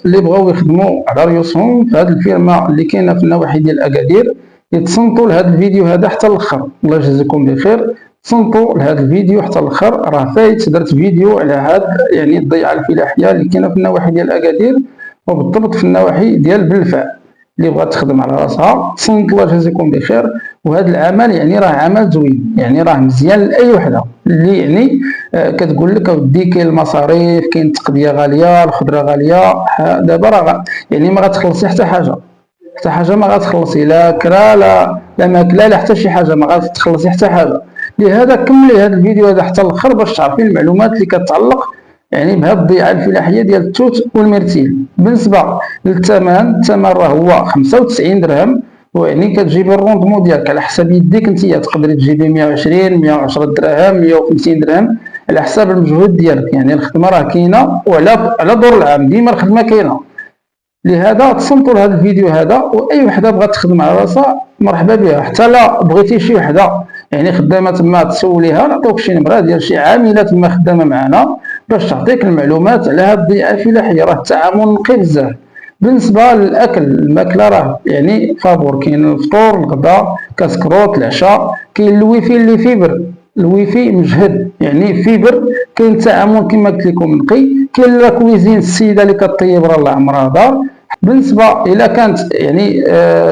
اللي بغاو يخدموا على ريوسهم في هذه الفيرما اللي كاينه في النواحي ديال اكادير يتصنتوا لهذا الفيديو هذا حتى الاخر. الله يجزيكم بخير، تصنتوا لهذا الفيديو حتى الاخر. راه فايت درت فيديو على هذا يعني الضيعه الفلاحيه اللي كاينه في النواحي ديال اكادير وبالضبط في النواحي ديال بلفاء. اللي بغات تخدم على راسها تصنت، الله يجزيكم بخير. وهذا العمل يعني راه عمل زوين، يعني راه مزيان لاي وحده اللي يعني كتقول لك اودي كاين المصاريف، كاين التقضيه غاليه، الخضره غاليه. دابا راه يعني ما غتخلصي حتى حاجه، حتى حاجه ما غتخلصي، لا كرا لا ماكله لا حتى شي حاجه، ما غتخلصي حتى حاجه. لهذا كملي هذا الفيديو هذا حتى الاخر باش تعرفي المعلومات اللي كتعلق يعني بهذه الضيعه الفلاحيه ديال التوت والمرتيل. بالنسبه الثمن راه هو 95 درهم، ويعني كتجيبي الروندمون ديالك على حسب يديك انت، تقدري تجيبي 120 110 درهم 150 درهم على حسب المجهود ديالك. يعني الخدمه راه كاينه وعلى دور العام ديما الخدمه كاينه. لهذا تصنتوا لهذا الفيديو هذا، واي وحده بغات تخدم على راسها مرحبا بها. حتى لا بغيتي شي وحده يعني خدامه تما تسوليها، نعطيوك شي نمره ديال شي عامله تما خدامه معنا باش تعطيك المعلومات على هذه الضيعه الفلاحيه. راه التعامل نقي بزاف. بالنسبه للاكل الماكله راه يعني فابور، كاين الفطور الغداء كاسكروت العشاء، كاين الويفي اللي فيبر، الويفي مجهد يعني فيبر، كاين التعامل كما قلت لكم نقي، كاين لا كويزين السيده اللي كطيب راه الله عمرها دار. بالنسبه الى كانت يعني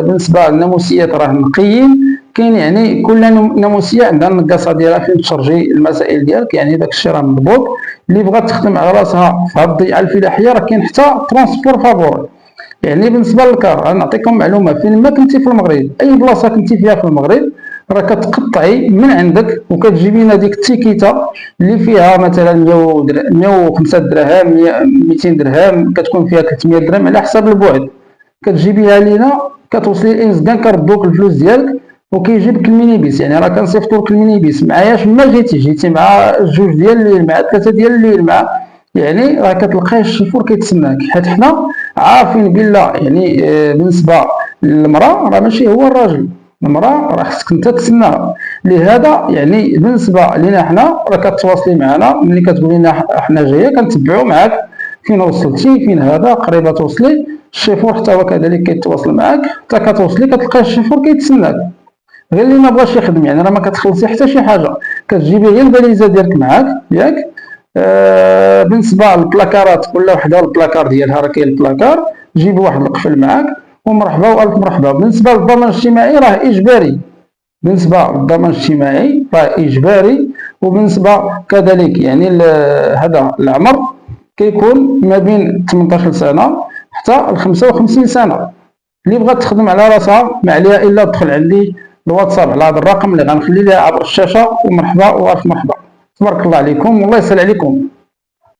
بالنسبه للناموسيات راه نقيين، كاين يعني كل ناموسيه عندها النقاصه ديالها فين تشرجي المسائل ديالك، يعني داك الشيء راه مضبوط. اللي بغات تخدم على راسها في هذه الضيعه الفلاحيه راه كاين حتى ترونسبور فابور. يعني بالنسبه للكار غنعطيكم معلومه، فين ما كنتي في المغرب، اي بلاصه كنتي فيها في المغرب راه كتقطعي من عندك وكتجيبي لنا ديك التيكيتا اللي فيها مثلا 105 درهم 200 درهم، كتكون فيها 300 درهم على حسب البعد. كتجيبيها لينا كتوصلي لانزكان كردوك الفلوس ديالك وكيجيبك المينيبيس. يعني راه كنصيفطوا لك المينيبيس معايا ما جيتي مع جوج ديال الليل مع 3 ديال الليل مع، يعني راه كتلقاي الشيفور كيتسناك. حيت حنا عارفين بالله يعني بالنسبه للمراه راه ماشي هو الراجل، المراه راه خصك انت تسناها. لهذا يعني بالنسبه لينا حنا راه كتواصلي معنا، ملي كتقولي لنا حنا جايه كنتبعوا معاك فين وصلتي، فين هذا قريبه توصلي. الشيفور حتى هو كذلك كيتواصل معاك، حتى كتوصلي كتلقى الشيفور كيتسناك. غير اللي ما بغاش يخدم يعني راه ما كتخلصي حتى شي حاجه، كتجيبي غير الباليزه ديالك معاك ياك. بالنسبه للبلاكارات كل وحده البلاكار ديالها، راه كاين البلاكار جيب واحد القفل معاك ومرحبا والف مرحبا. بالنسبه للضمان الاجتماعي راه اجباري، بالنسبه للضمان الاجتماعي راه اجباري. وبالنسبه كذلك يعني هذا العمر كيكون ما بين 18 سنه حتى ل 55 سنه. اللي بغات تخدم على راسها ما عليها الا تدخل عندي الواتساب على هذا الرقم اللي غنخلي لها عبر الشاشه، ومرحبا والف مرحبا. تبارك الله عليكم والله يسهل عليكم.